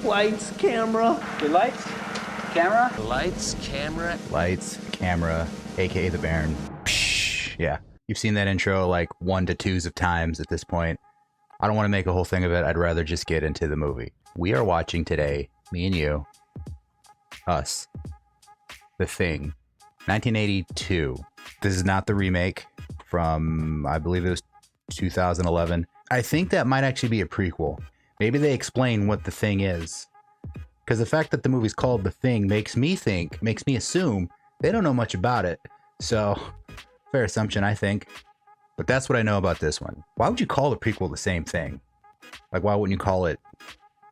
Lights, camera. Your lights, camera. Lights, camera. Lights, camera, aka the Baron. Psh, yeah. You've seen that intro like 1 to 2s of times at this point. I don't want to make a whole thing of it. I'd rather just get into the movie. We are watching today, me and you, us, The Thing, 1982. This is not the remake from, I believe it was 2011. I think that might actually be a prequel. Maybe they explain what The Thing is. Because the fact that the movie's called The Thing makes me assume they don't know much about it. So, fair assumption, I think. But that's what I know about this one. Why would you call the prequel the same thing? Like, why wouldn't you call it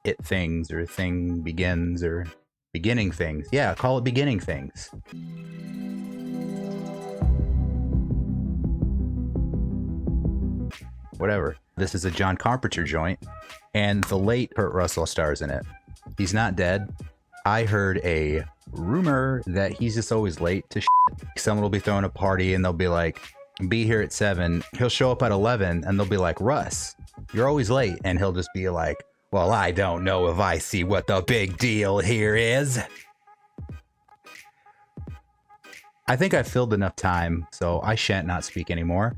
It Things or Thing Begins or Beginning Things? Yeah, call it Beginning Things. Whatever. This is a John Carpenter joint, and the late Kurt Russell stars in it. He's not dead. I heard a rumor that he's just always late to shit. Someone will be throwing a party and they'll be like, be here at 7. He'll show up at 11 and they'll be like, Russ, you're always late. And he'll just be like, well, I don't know if I see what the big deal here is. I think I've filled enough time, so I shan't not speak anymore.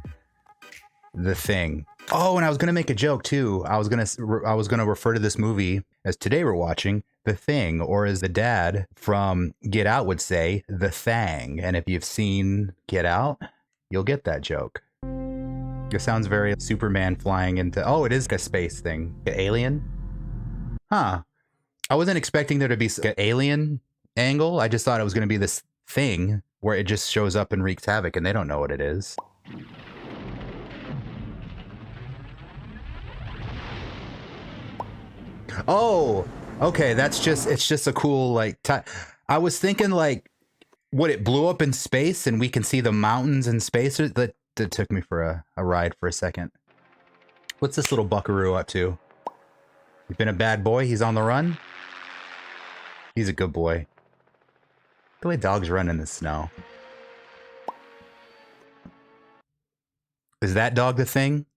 The Thing. Oh, and I was gonna make a joke too. I was gonna refer to this movie as today we're watching The Thing, or as the dad from Get Out would say, The Thang. And if you've seen Get Out, you'll get that joke. It sounds very Superman flying into. Oh, it is a space thing. An alien? Huh. I wasn't expecting there to be an alien angle. I just thought it was gonna be this thing where it just shows up and wreaks havoc, and they don't know what it is. Oh, okay. It's just a cool, like, I was thinking, like, what, it blew up in space and we can see the mountains in space? That took me for a ride for a second. What's this little buckaroo up to? He's been a bad boy. He's on the run. He's a good boy. The way dogs run in the snow. Is that dog the thing?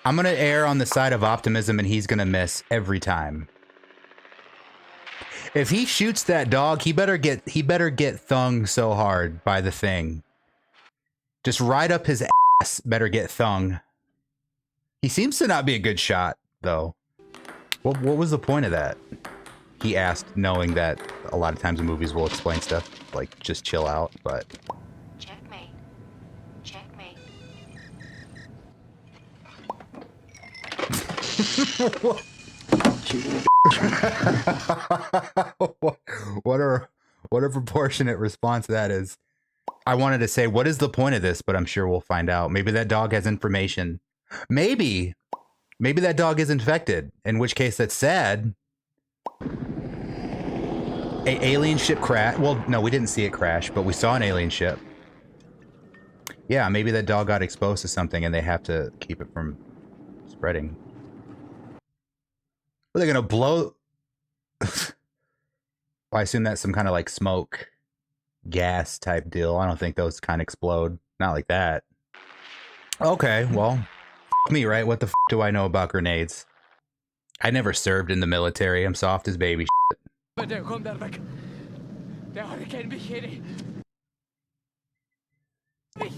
I'm going to err on the side of optimism, and he's going to miss every time. If he shoots that dog, he better get thung so hard by the thing. Just right up his ass, better get thung. He seems to not be a good shot, though. What was the point of that? He asked, knowing that a lot of times in movies will explain stuff, like, just chill out, but... Checkmate. Checkmate. What a proportionate response that is. I wanted to say, what is the point of this? But I'm sure we'll find out. Maybe that dog has information. Maybe that dog is infected, in which case that's sad. A alien ship crash. Well, no, we didn't see it crash, but we saw an alien ship. Yeah, maybe that dog got exposed to something and they have to keep it from spreading. Are they gonna blow? I assume that's some kind of like smoke, gas type deal. I don't think those kind of explode. Not like that. Okay, well, me, right? What the do I know about grenades? I never served in the military. I'm soft as baby shit.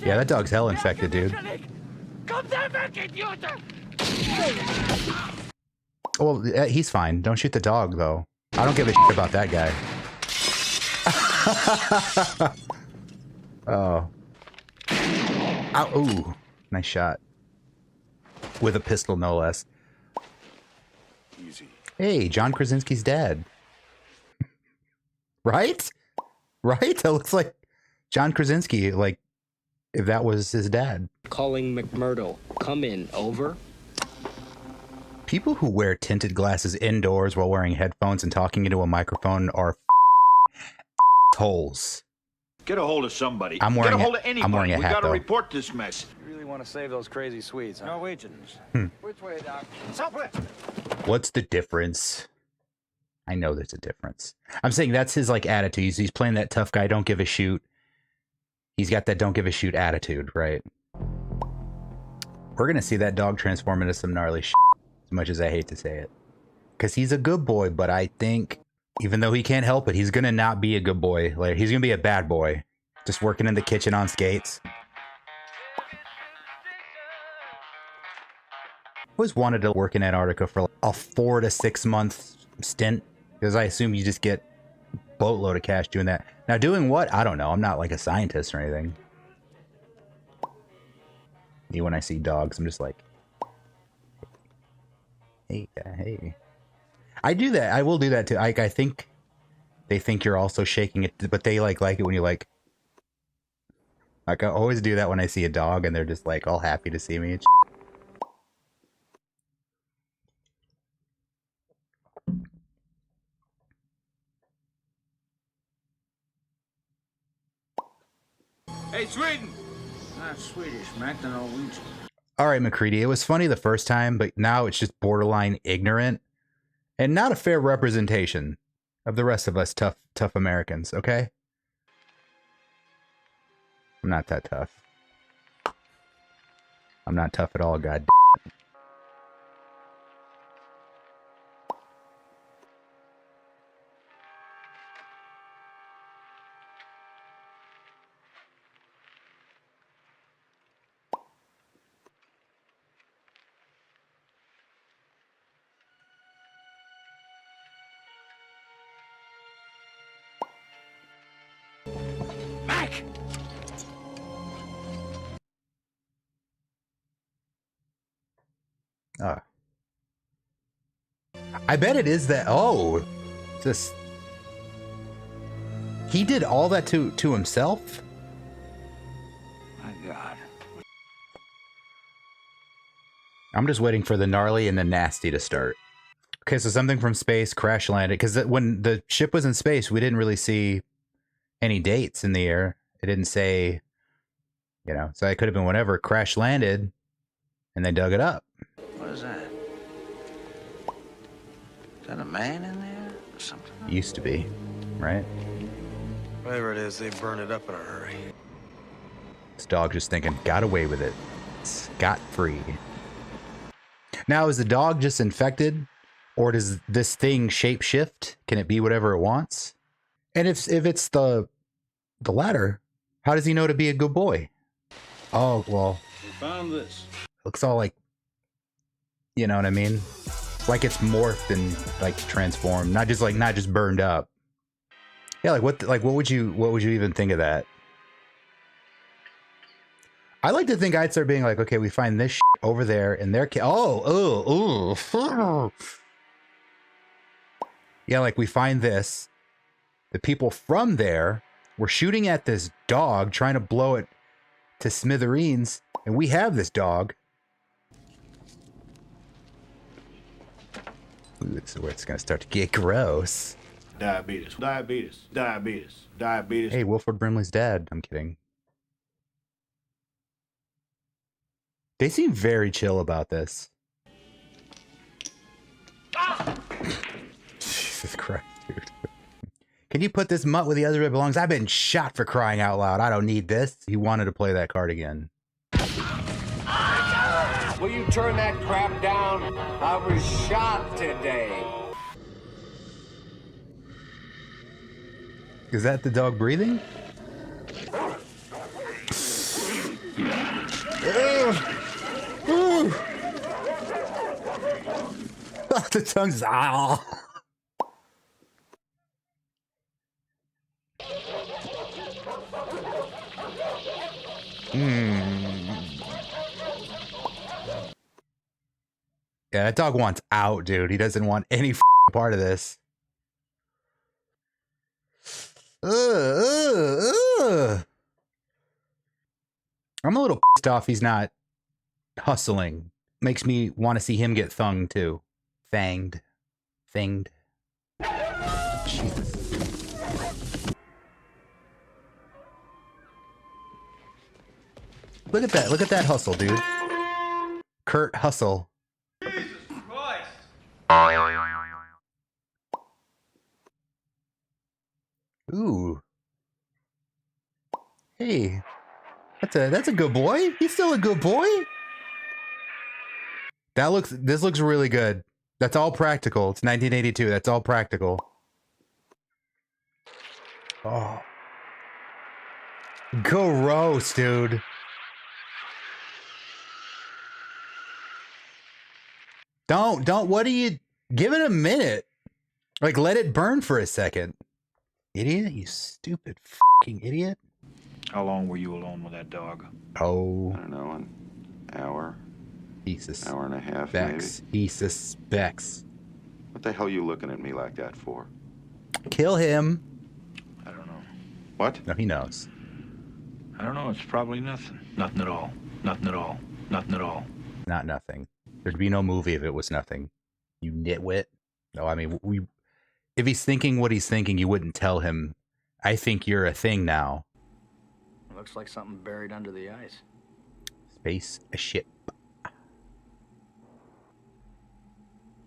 Yeah, that dog's hell infected, dude. Well, he's fine. Don't shoot the dog, though. I don't give a shit about that guy. Oh. Ow, ooh. Nice shot. With a pistol, no less. Easy. Hey, John Krasinski's dad. Right? Right? That looks like John Krasinski, like, if that was his dad. Calling McMurdo. Come in. Over. People who wear tinted glasses indoors while wearing headphones and talking into a microphone are holes. Get a hold of somebody. I'm wearing Get a hold of anybody. I'm wearing a hat, We gotta though. report this mess. You really want to save those crazy Swedes, huh? Norwegians. Which way, Doc? Southwest. What's the difference? I know there's a difference. I'm saying that's his, like, attitude. He's playing that tough guy, don't give a shoot. He's got that don't give a shoot attitude, right? We're gonna see that dog transform into some gnarly shit, as much as I hate to say it. because he's a good boy, but I think even though he can't help it, he's gonna not be a good boy. Like, he's gonna be a bad boy, just working in the kitchen on skates. Always wanted to work in Antarctica for like a 4 to 6 month stint, because I assume you just get a boatload of cash doing that. Now, doing what? I don't know. I'm not like a scientist or anything. When I see dogs, I'm just like, hey, hey. I do that. I will do that too. I think they think you're also shaking it, but they like it when you like I always do that when I see a dog and they're just like all happy to see me. Hey, Sweden! Not Swedish, Mac, the Norwegian. All right, MacReady, it was funny the first time, but now it's just borderline ignorant and not a fair representation of the rest of us tough Americans, okay? I'm not that tough. I'm not tough at all, god. Mac! I bet it is that. Oh, just he did all that to himself. My God. I'm just waiting for the gnarly and the nasty to start. Okay, so something from space crash landed, because when the ship was in space, we didn't really see any dates in the air. It didn't say, you know, so it could have been whenever it crash landed, and they dug it up. What is that? Is that a man in there or something? Used to be, right? Whatever it is, they burn it up in a hurry. This dog just thinking, got away with it. Scot-free. Now, is the dog just infected? Or does this thing shape-shift? Can it be whatever it wants? And if it's the latter, how does he know to be a good boy? Oh, well. We found this. Looks all like, you know what I mean? Like it's morphed and like transformed, not just burned up. Yeah, what would you even think of that? I like to think I'd start being like, okay, we find this shit over there and their yeah, like we find this. The people from there were shooting at this dog, trying to blow it to smithereens, and we have this dog. Ooh, this is where it's gonna start to get gross. Diabetes. Diabetes. Diabetes. Diabetes. Hey, Wilford Brimley's dad. I'm kidding. They seem very chill about this. Jesus Christ, dude. Can you put this mutt where the other it belongs? I've been shot, for crying out loud. I don't need this. He wanted to play that card again. Will you turn that crap down? I was shot today. Is that the dog breathing? The tongue's ah. Yeah, that dog wants out, dude. He doesn't want any part of this. I'm a little pissed off he's not hustling. Makes me want to see him get thunged too. Fanged. Jesus. Look at that. Look at that hustle, dude. Kurt Hustle. Jesus Christ! Ooh. Hey. That's a good boy. He's still a good boy. This looks really good. That's all practical. It's 1982. That's all practical. Oh. Gross, dude. Don't. What are you... Give it a minute. Like, let it burn for a second. Idiot, you stupid fucking idiot. How long were you alone with that dog? Oh. I don't know, an hour. He suspects. Hour and a half, maybe. He suspects. What the hell are you looking at me like that for? Kill him. I don't know. What? No, he knows. I don't know. It's probably nothing. Nothing at all. Nothing at all. Nothing at all. Not nothing. There'd be no movie if it was nothing. You nitwit. No, I mean, if he's thinking what he's thinking, you wouldn't tell him, I think you're a thing now. Looks like something buried under the ice. Space a ship.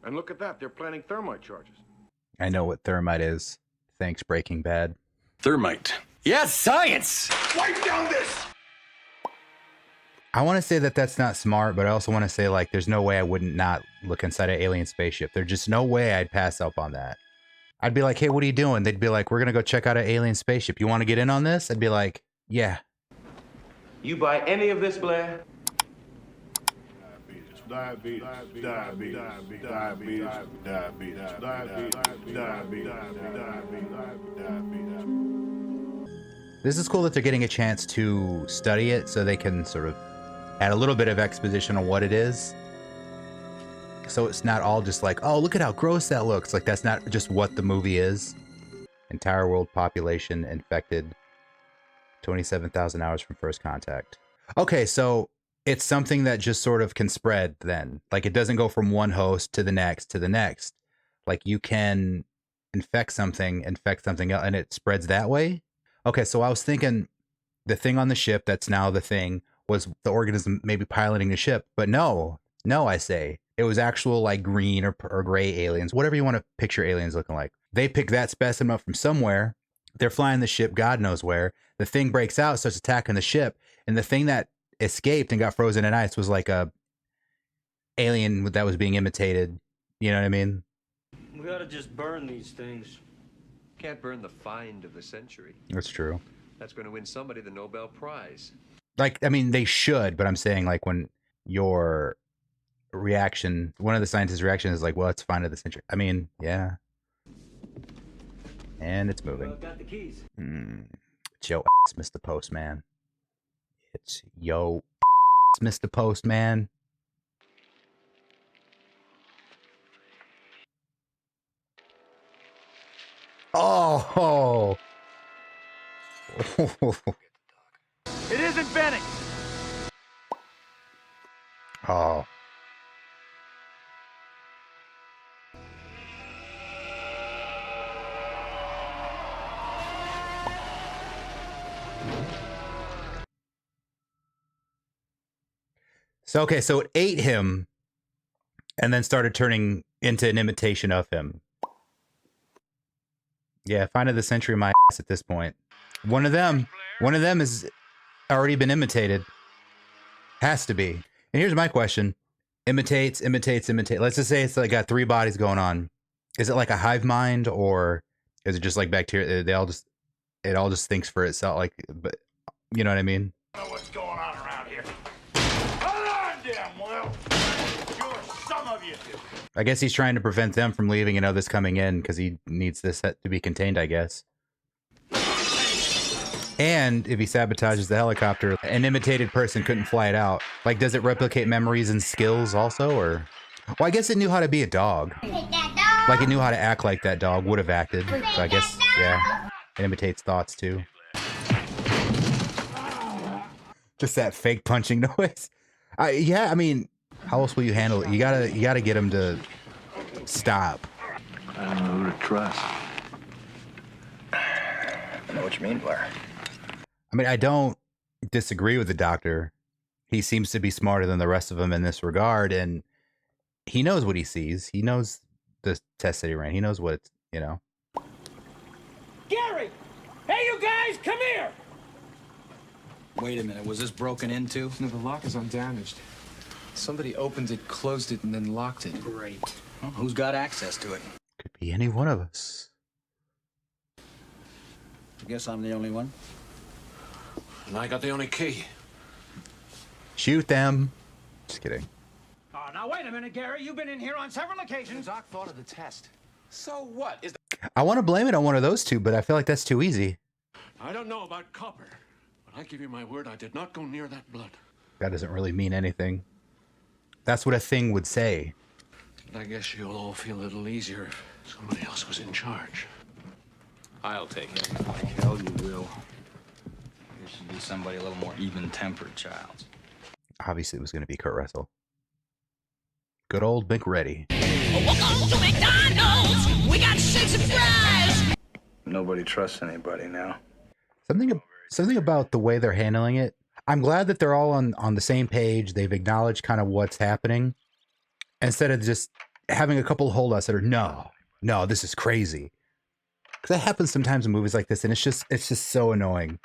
And look at that, they're planning thermite charges. I know what thermite is. Thanks, Breaking Bad. Thermite. Yes, science! Wipe down this! I want to say that that's not smart, but I also want to say, like, there's no way I wouldn't not look inside an alien spaceship. There's just no way I'd pass up on that. I'd be like, hey, what are you doing? They'd be like, we're going to go check out an alien spaceship. You want to get in on this? I'd be like, yeah. You buy any of this, Blair? This is cool that they're getting a chance to study it so they can sort of add a little bit of exposition on what it is. So it's not all just like, oh, look at how gross that looks. Like, that's not just what the movie is. Entire world population infected. 27,000 hours from first contact. Okay, so it's something that just sort of can spread then. Like, it doesn't go from one host to the next to the next. Like, you can infect something else, and it spreads that way. Okay, so I was thinking the thing on the ship that's now the thing was the organism maybe piloting the ship. But no, I say. It was actual, like, green or gray aliens, whatever you want to picture aliens looking like. They pick that specimen up from somewhere. They're flying the ship God knows where. The thing breaks out, starts attacking the ship. And the thing that escaped and got frozen in ice was like a alien that was being imitated. You know what I mean? We gotta just burn these things. Can't burn the find of the century. That's true. That's going to win somebody the Nobel Prize. Like, I mean, they should, but I'm saying, like, when your reaction, one of the scientists' reaction is like, well, it's find of the century. I mean, yeah. And it's moving. Got the keys. It's yo ass, Mr. Postman. It's yo ass, Mr. Postman. Oh. It isn't Benny. Oh. So, okay, so it ate him and then started turning into an imitation of him. Yeah, find of the century my ass at this point. One of them has already been imitated. Has to be. And here's my question. Imitates. Let's just say it's like got 3 bodies going on. Is it like a hive mind, or is it just like bacteria? It all just thinks for itself. Like, but you know what I mean? I don't know what's going on around here. Hold on, damn well. Sure, some of you do. I guess he's trying to prevent them from leaving and others coming in because he needs this set to be contained, I guess. And if he sabotages the helicopter, an imitated person couldn't fly it out. Like, does it replicate memories and skills also, or? Well, I guess it knew how to be a dog. Like, it knew how to act like that dog would have acted. So I guess, yeah, it imitates thoughts too. Just that fake punching noise. Yeah, I mean, how else will you handle it? You gotta get him to stop. I don't know who to trust. I know what you mean, Blair. I mean, I don't disagree with the doctor. He seems to be smarter than the rest of them in this regard, and he knows what he sees. He knows the test that he ran. He knows what it's, you know. Gary! Hey, you guys, come here! Wait a minute, was this broken into? No, the lock is undamaged. Somebody opened it, closed it, and then locked it. Great. Well, who's got access to it? Could be any one of us. I guess I'm the only one. And I got the only key. Shoot them. Just kidding. Oh, now wait a minute, Gary. You've been in here on several occasions. Doc thought of the test. So what? Is I want to blame it on one of those two, but I feel like that's too easy. I don't know about copper, but I give you my word I did not go near that blood. That doesn't really mean anything. That's what a thing would say. But I guess you'll all feel a little easier if somebody else was in charge. I'll take it. Hell, you will. There should be somebody a little more even-tempered, child. Obviously, it was going to be Kurt Russell. Good old MacReady. Welcome to McDonald's. We got shakes and fries. Nobody trusts anybody now. Something about the way they're handling it. I'm glad that they're all on the same page. They've acknowledged kind of what's happening instead of just having a couple of holdouts that are no, this is crazy. Because that happens sometimes in movies like this, and it's just so annoying.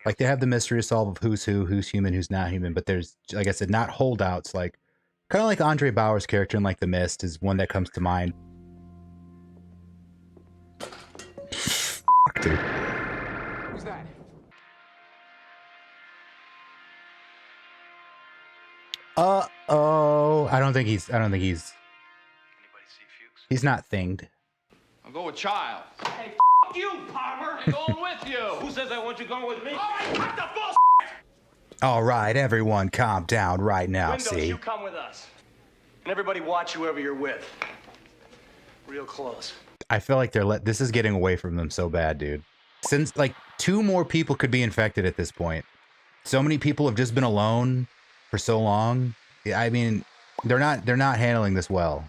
Like they have the mystery to solve of who's who, who's human, who's not human. But there's, like I said, not holdouts. Like kind of like Andre Bauer's character in like The Mist is one that comes to mind. Fuck, dude. Who's that? Uh-oh. I don't think he's he's not thinged. I'll go with Child. Hey, you, Palmer. I'm going with you. Who says I want you going with me? All right, cut the bull. All right, everyone, calm down right now. Windows, See, you come with us. And everybody watch whoever you're with. Real close. I feel like this is getting away from them so bad, dude. Since like 2 more people could be infected at this point. So many people have just been alone for so long. I mean, they're not handling this well.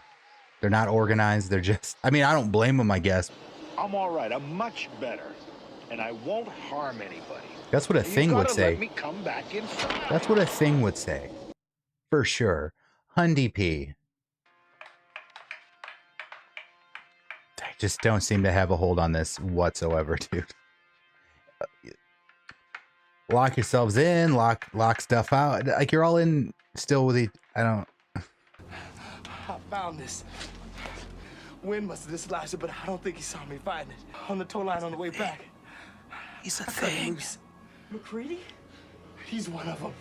They're not organized. They're just, I mean, I don't blame them, I guess. I'm all right. I'm much better. And I won't harm anybody. That's what a thing would say. Let me come back inside. That's what a thing would say. For sure. Hundy P. They just don't seem to have a hold on this whatsoever, dude. Lock yourselves in, lock stuff out. Like you're all in still with I found this. Wind must have just lashed it, but I don't think he saw me find it. On the tow line on the way back. He's a thing. MacReady? He's one of them.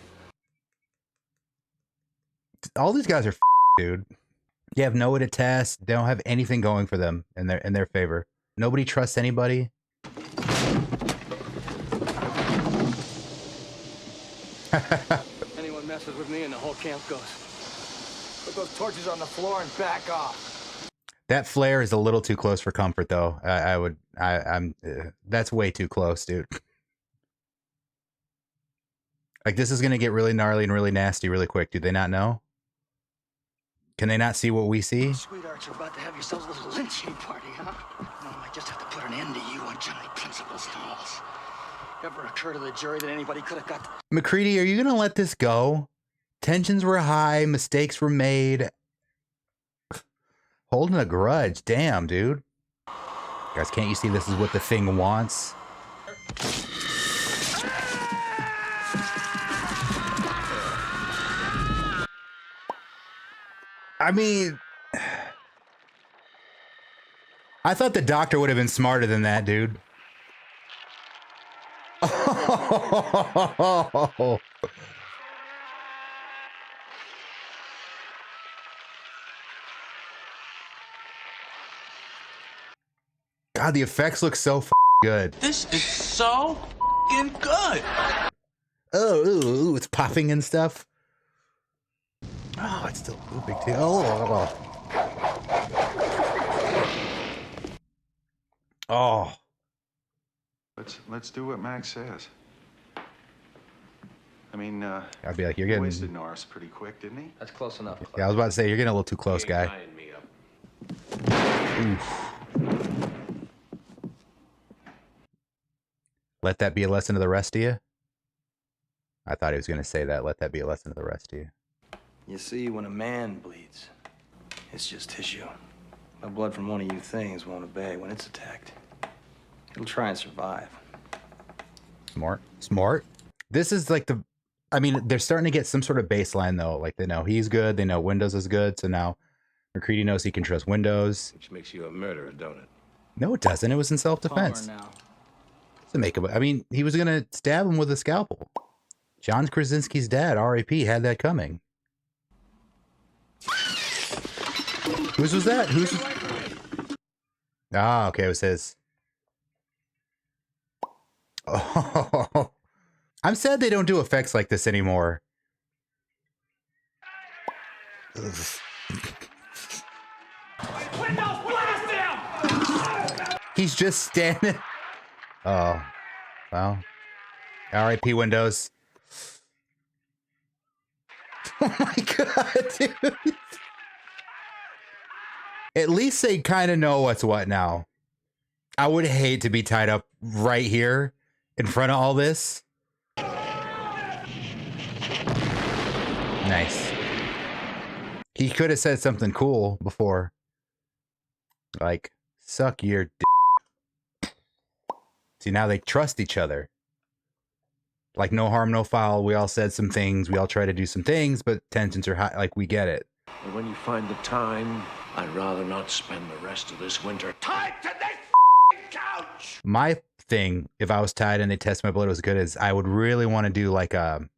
All these guys are dude. You have nowhere to test. They don't have anything going for them in their favor. Nobody trusts anybody. Anyone messes with me and the whole camp goes. Put those torches on the floor and back off. That flare is a little too close for comfort, though. I'm that's way too close, dude. Like this is gonna get really gnarly and really nasty really quick. Do they not know? Can they not see what we see? Sweethearts, you're about to have yourselves a little lynching party, huh? No, I might just have to put an end to you on Johnny Principal's stalls. Ever occur to the jury that anybody could have got... MacReady, are you gonna let this go? Tensions were high, mistakes were made. Holding a grudge, damn, dude. Guys, can't you see this is what the thing wants? I mean, I thought the doctor would have been smarter than that, dude. Oh. God, the effects look so good. This is so good. Oh, ooh, it's popping and stuff. Oh, it's still moving too. Oh. Let's do what Max says. I mean, I'd be like, you're getting wasted Norris pretty quick, didn't he? That's close enough. Yeah, I was about to say you're getting a little too close, guy. Oof. Let that be a lesson to the rest of you. I thought he was going to say that. Let that be a lesson to the rest of you. You see, when a man bleeds, it's just tissue. The blood from one of you things won't obey when it's attacked. It'll try and survive. Smart. This is like I mean, they're starting to get some sort of baseline though. Like they know he's good. They know Windows is good. So now MacReady knows he can trust windows. Which makes you a murderer, don't it? No, it doesn't. It was in self-defense. To make I mean, he was gonna stab him with a scalpel. John Krasinski's dad, R.I.P., had that coming. Whose was that? Who's? Ah, okay, it was his. Oh, I'm sad they don't do effects like this anymore. He's just standing. Oh, well. R.I.P. Windows. Oh my god, dude. At least they kind of know what's what now. I would hate to be tied up right here in front of all this. Nice. He could have said something cool before. Like, suck your dick. See, now they trust each other. Like, no harm, no foul. We all said some things. We all try to do some things, but tensions are high. Like, we get it. And when you find the time, I'd rather not spend the rest of this winter tied to this couch. My thing, if I was tied and they test my blood as good as, I would really want to do like a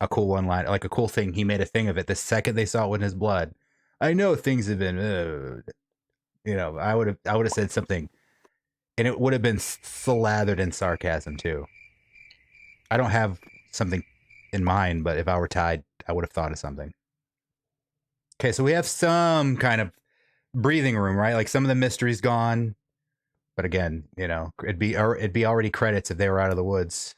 cool one line, like a cool thing. He made a thing of it the second they saw it with his blood. I know things have been, you know, I would have said something, and it would have been slathered in sarcasm too. I don't have something in mind, but if I were tied, I would have thought of something. Okay, so we have some kind of breathing room, right? Like some of the mystery's gone, but again, you know, it'd be already credits if they were out of the woods.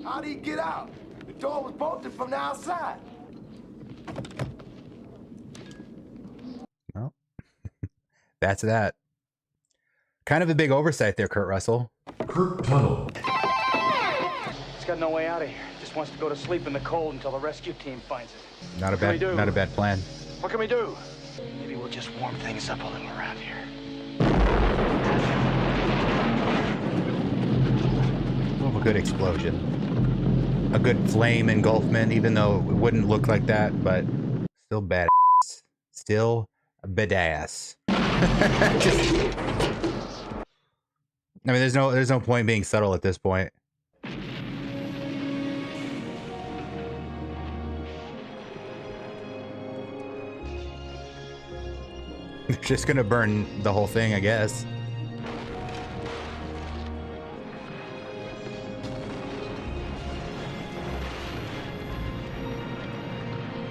How did he get out? The door was bolted from the outside. Well, that's that. Kind of a big oversight there, Kurt Russell. Kurt Tunnel. He's got no way out of here. Just wants to go to sleep in the cold until the rescue team finds it. Not a bad plan. What can we do? Maybe we'll just warm things up a little around here. Love a good explosion. A good flame engulfment, even though it wouldn't look like that, but still badass. Still badass. I mean, there's no point being subtle at this point. They're just gonna burn the whole thing, I guess.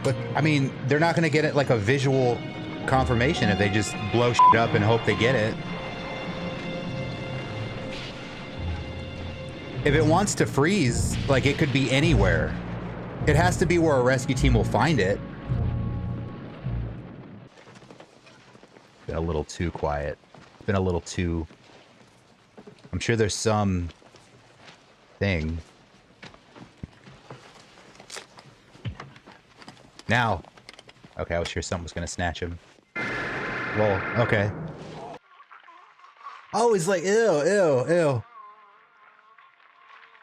But, I mean, they're not gonna get it like a visual confirmation if they just blow shit up and hope they get it. If it wants to freeze, like, it could be anywhere. It has to be where a rescue team will find it. Been a little too quiet. Been a little too... I'm sure there's some thing. Now. Okay, I was sure someone was gonna snatch him. Well, okay. Oh, he's like, ew, ew, ew.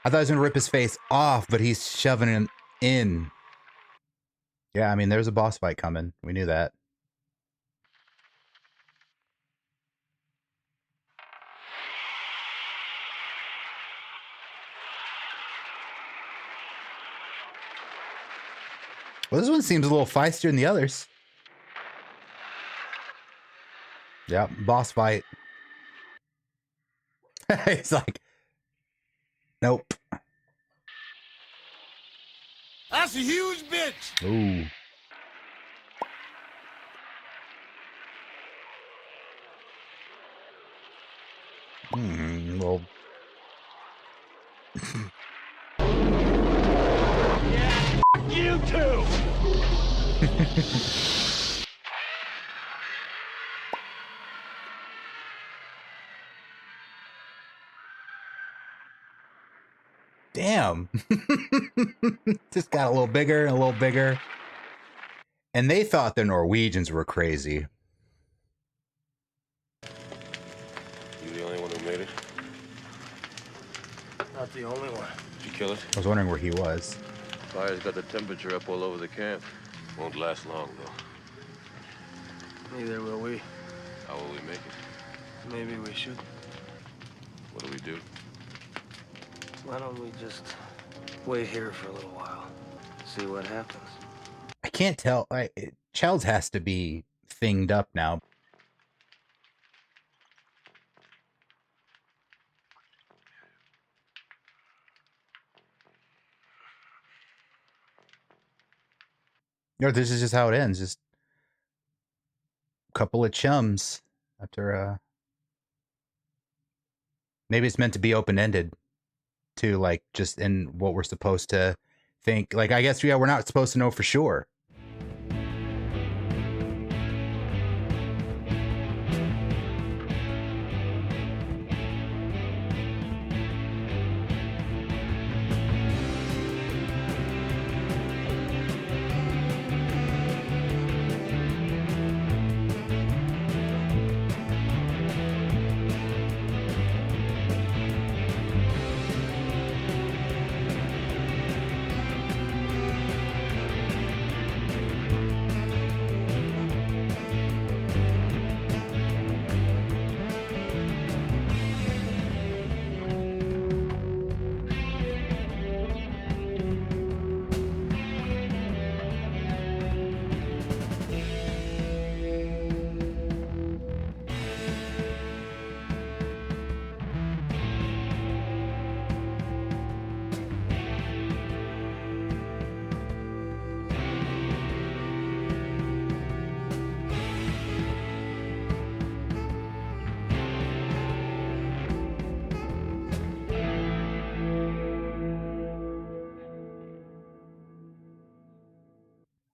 I thought he was gonna rip his face off, but he's shoving him in. Yeah, I mean, there's a boss fight coming. We knew that. Well, this one seems a little feistier than the others. Yeah, boss fight. He's like, nope. That's a huge bitch. Ooh. Well. Yeah, you too. Damn. Just got a little bigger and a little bigger. And they thought the Norwegians were crazy. You the only one who made it? Not the only one. Did you kill it? I was wondering where he was. Fire's got the temperature up all over the camp. Won't last long, though. Neither will we. How will we make it? Maybe we should. What do we do? Why don't we just wait here for a little while? See what happens. I can't tell. Childs has to be thinged up now. You know, this is just how it ends. Just a couple of chums after maybe it's meant to be open-ended too, like just in what we're supposed to think. Like, I guess, yeah, we're not supposed to know for sure.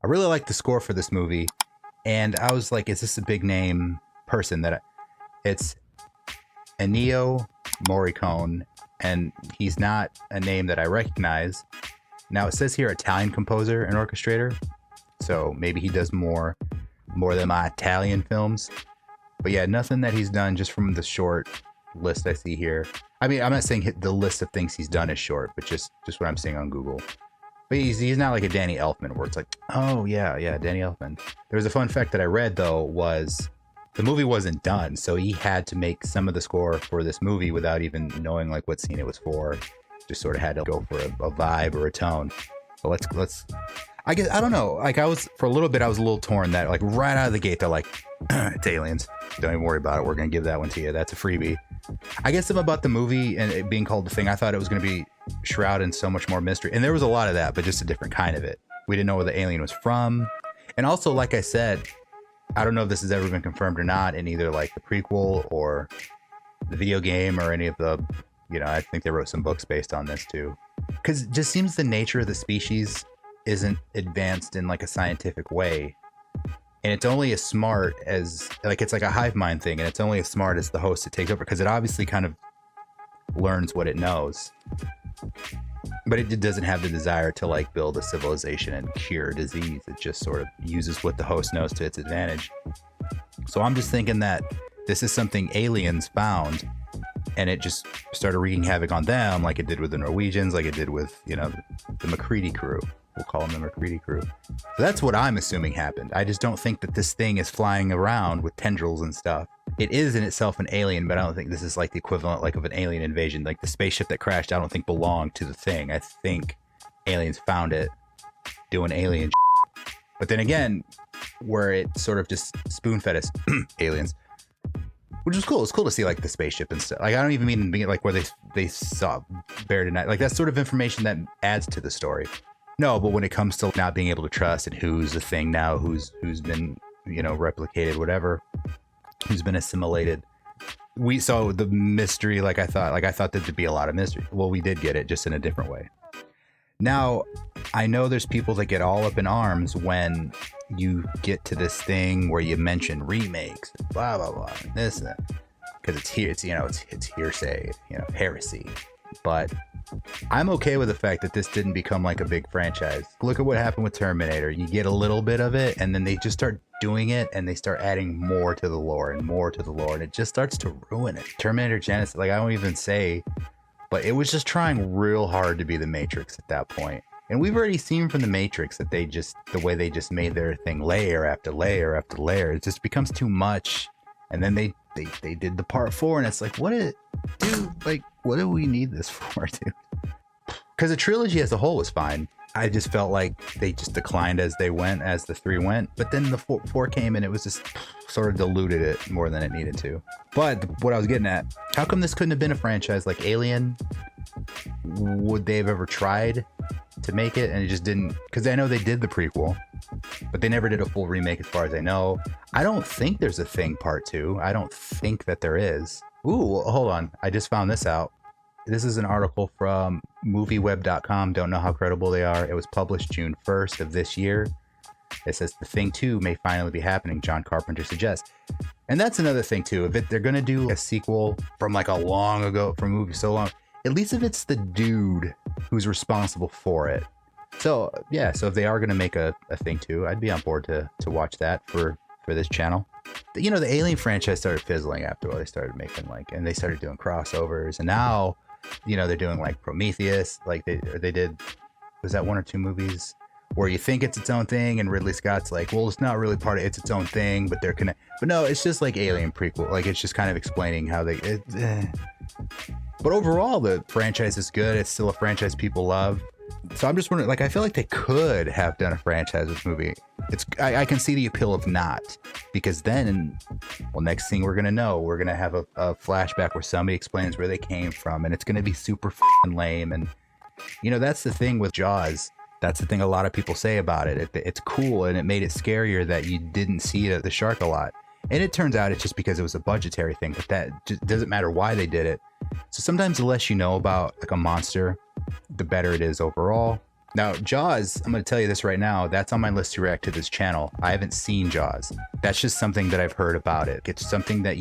I really like the score for this movie, and I was like, is this a big name person? It's Ennio Morricone, and he's not a name that I recognize. Now, it says here Italian composer and orchestrator, so maybe he does more than my Italian films. But yeah, nothing that he's done just from the short list I see here. I mean, I'm not saying the list of things he's done is short, but just what I'm seeing on Google. But he's not like a Danny Elfman where it's like, oh yeah, Danny Elfman. There was a fun fact that I read though, was the movie wasn't done, so he had to make some of the score for this movie without even knowing like what scene it was for. Just sort of had to go for a vibe or a tone. But let's I guess, I don't know, like for a little bit I was a little torn that like right out of the gate they're like, it's aliens, don't even worry about it, we're gonna give that one to you, that's a freebie. I guess something about the movie and it being called The Thing, I thought it was going to be shrouded in so much more mystery. And there was a lot of that, but just a different kind of it. We didn't know where the alien was from. And also, like I said, I don't know if this has ever been confirmed or not in either like the prequel or the video game or any of the, I think they wrote some books based on this too. Because it just seems the nature of the species isn't advanced in like a scientific way. And it's only as smart as, like, it's like a hive mind thing, and it's only as smart as the host it takes over, because it obviously kind of learns what it knows. But it doesn't have the desire to, like, build a civilization and cure disease. It just sort of uses what the host knows to its advantage. So I'm just thinking that this is something aliens found, and it just started wreaking havoc on them, like it did with the Norwegians, like it did with, the MacReady crew. We'll call them the MacReady crew. So that's what I'm assuming happened. I just don't think that this thing is flying around with tendrils and stuff. It is in itself an alien, but I don't think this is like the equivalent like of an alien invasion. Like the spaceship that crashed, I don't think belonged to the thing. I think aliens found it doing alien shit. But then again, where it sort of just spoon-fed us aliens, which was cool. It's cool to see like the spaceship and stuff. Like I don't even mean being like where they saw buried at night. Like that's sort of information that adds to the story. No, but when it comes to not being able to trust and who's a thing now, who's been, replicated, whatever, who's been assimilated. We saw the mystery like I thought there'd be a lot of mystery. Well, we did get it just in a different way. Now, I know there's people that get all up in arms when you get to this thing where you mention remakes, blah, blah, blah, this and that. Because it's here, it's hearsay, heresy. But I'm okay with the fact that this didn't become like a big franchise. Look at what happened with Terminator. You get a little bit of it, and then they just start doing it, and they start adding more to the lore and more to the lore, and it just starts to ruin it. Terminator Genesis, like I won't even say, but it was just trying real hard to be the Matrix at that point. And we've already seen from The Matrix that the way they just made their thing layer after layer after layer, it just becomes too much. And then they did the part 4, and it's like, what do we need this for, dude? Because the trilogy as a whole was fine. I just felt like they just declined as the 3 went. But then the 4 came, and it was just sort of diluted it more than it needed to. But what I was getting at, how come this couldn't have been a franchise like Alien? Would they have ever tried to make it? And it just didn't, because I know they did the prequel, but they never did a full remake as far as I know. I don't think there's a Thing Part 2. I don't think that there is. Ooh, hold on. I just found this out. This is an article from movieweb.com. Don't know how credible they are. It was published June 1st of this year. It says The Thing 2 may finally be happening, John Carpenter suggests. And that's another thing too. If they're going to do a sequel from like a long ago, from a movie so long, at least if it's the dude who's responsible for it. So yeah, so if they are going to make a Thing 2, I'd be on board to watch that for this channel. You know, the Alien franchise started fizzling after all. They started making and they started doing crossovers, and now, you know, they're doing like Prometheus, like they did, was that 1 or 2 movies where you think it's its own thing, and Ridley Scott's like, well, it's not really part of it's own thing, but they're connected. But no, it's just like Alien prequel. Like, it's just kind of explaining how But overall, the franchise is good. It's still a franchise people love. So I'm just wondering, like, I feel like they could have done a franchise with movie. I can see the appeal of not, because then, well, next thing we're going to know, we're going to have a flashback where somebody explains where they came from, and it's going to be super lame. And, you know, that's the thing with Jaws. That's the thing a lot of people say about it. It's cool, and it made it scarier that you didn't see the shark a lot. And it turns out it's just because it was a budgetary thing, but that just doesn't matter why they did it. So sometimes the less you know about like a monster, the better it is overall. Now, Jaws, I'm going to tell you this right now, that's on my list to react to this channel. I haven't seen Jaws. That's just something that I've heard about it. It's something that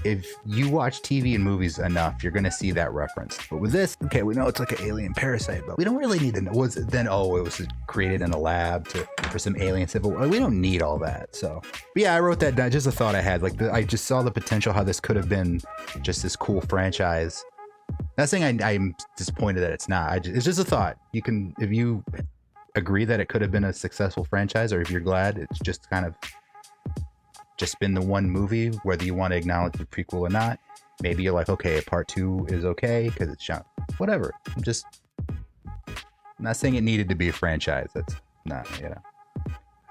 if you watch TV and movies enough, you're going to see that reference. But with this, okay, we know it's like an alien parasite, but we don't really need to know. It was created in a lab for some alien stuff, but we don't need all that. So, but yeah, I wrote that down. Just a thought I had. Like, I just saw the potential how this could have been just this cool franchise. Not saying I'm disappointed that it's not. It's just a thought. You can, if you agree that it could have been a successful franchise, or if you're glad it's just kind of just been the one movie, whether you want to acknowledge the prequel or not, maybe you're like, okay, part 2 is okay because it's shot. Whatever. I'm not saying it needed to be a franchise. That's not, you know.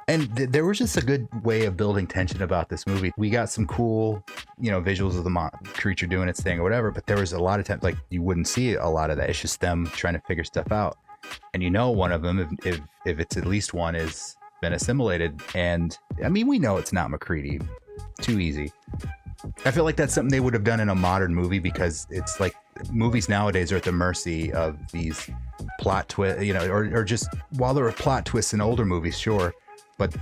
And there was just a good way of building tension about this movie. We got some cool, you know, visuals of the creature doing its thing or whatever, but there was a lot of times, like, you wouldn't see a lot of that. It's just them trying to figure stuff out. And you know, one of them, if it's at least one, is been assimilated. And I mean, we know it's not MacReady. Too easy. I feel like that's something they would have done in a modern movie, because it's like movies nowadays are at the mercy of these plot twists, you know, or just, while there are plot twists in older movies, sure, but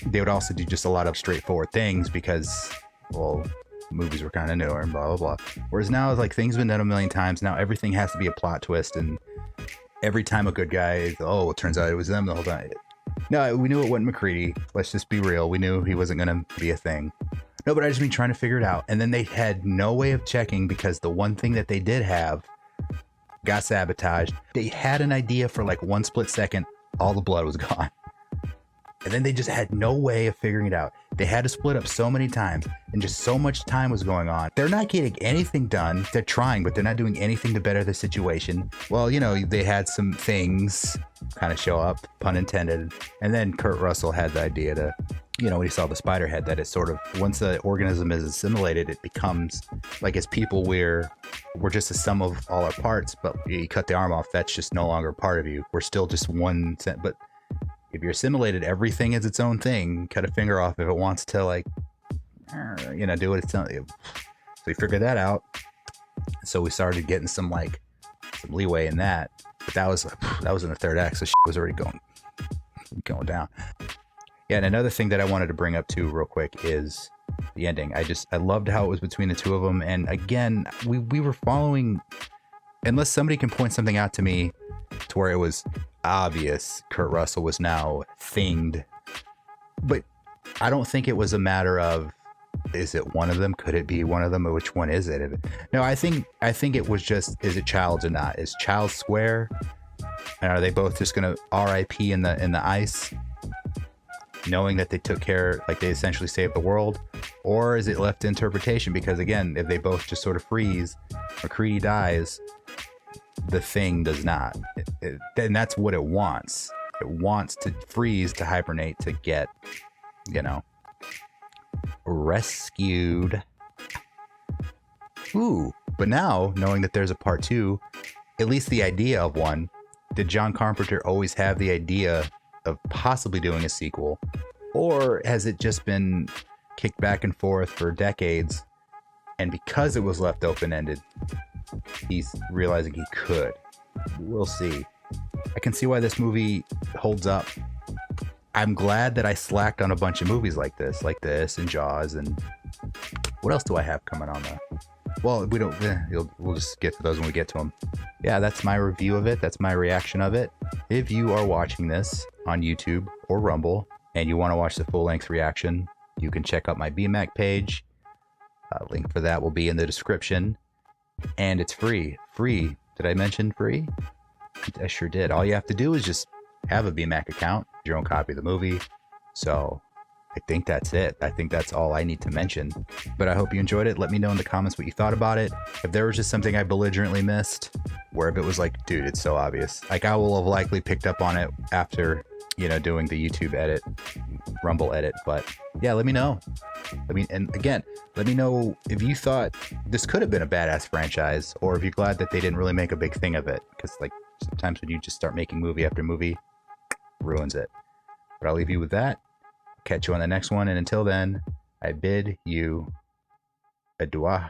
they would also do just a lot of straightforward things because, well, movies were kind of newer and blah, blah, blah. Whereas now, it's like, things have been done a million times. Now everything has to be a plot twist. And every time a good guy, oh, it turns out it was them the whole time. No, we knew it wasn't MacReady. Let's just be real. We knew he wasn't going to be a thing. No, but I just been trying to figure it out. And then they had no way of checking, because the one thing that they did have got sabotaged. They had an idea for like one split second. All the blood was gone. And then they just had no way of figuring it out. They had to split up so many times, and just so much time was going on. They're not getting anything done. They're trying, but they're not doing anything to better the situation. Well, you know, they had some things kind of show up, pun intended. And then Kurt Russell had the idea to, you know, when he saw the spider head, that it's sort of, once the organism is assimilated, it becomes like, as people, we're just a sum of all our parts, but you cut the arm off, that's just no longer part of you. We're still just one, but if you're assimilated, everything is its own thing. Cut a finger off if it wants to, like, you know, do what it's done. So we figured that out. So we started getting some leeway in that. But that was in the third act, so shit was already going down. Yeah, and another thing that I wanted to bring up too, real quick, is the ending. I loved how it was between the two of them. And again, we were following, unless somebody can point something out to me to where it was obvious Kurt Russell was now thinged. But I don't think it was a matter of, is it one of them? Could it be one of them? Or which one is it? No, I think it was just, is it Childs or not? Is Childs square? And are they both just gonna RIP in the ice, knowing that they took care, like they essentially saved the world? Or is it left to interpretation? Because again, if they both just sort of freeze, MacReady dies, the Thing does not. And that's what it wants. It wants to freeze, to hibernate, to get, you know, rescued. Ooh, but now, knowing that there's a part 2, at least the idea of one, did John Carpenter always have the idea of possibly doing a sequel? Or has it just been kicked back and forth for decades, and because it was left open-ended, he's realizing he could? We'll see. I can see why this movie holds up. I'm glad that I slacked on a bunch of movies like this and Jaws, and what else do I have coming on the... Well, we don't... we'll just get to those when we get to them. Yeah, that's my review of it. That's my reaction of it. If you are watching this on YouTube or Rumble and you want to watch the full-length reaction, you can check out my BMAC page. Link for that will be in the description. And it's free. Free. Did I mention free? I sure did. All you have to do is just have a BMAC account, your own copy of the movie. So I think that's it. I think that's all I need to mention. But I hope you enjoyed it. Let me know in the comments what you thought about it. If there was just something I belligerently missed, where if it was like, dude, it's so obvious. Like, I will have likely picked up on it after, you know, doing the YouTube edit, Rumble edit. But yeah, let me know. I mean, and again, let me know if you thought this could have been a badass franchise, or if you're glad that they didn't really make a big thing of it. Because like sometimes when you just start making movie after movie, ruins it. But I'll leave you with that. Catch you on the next one, and until then, I bid you adieu.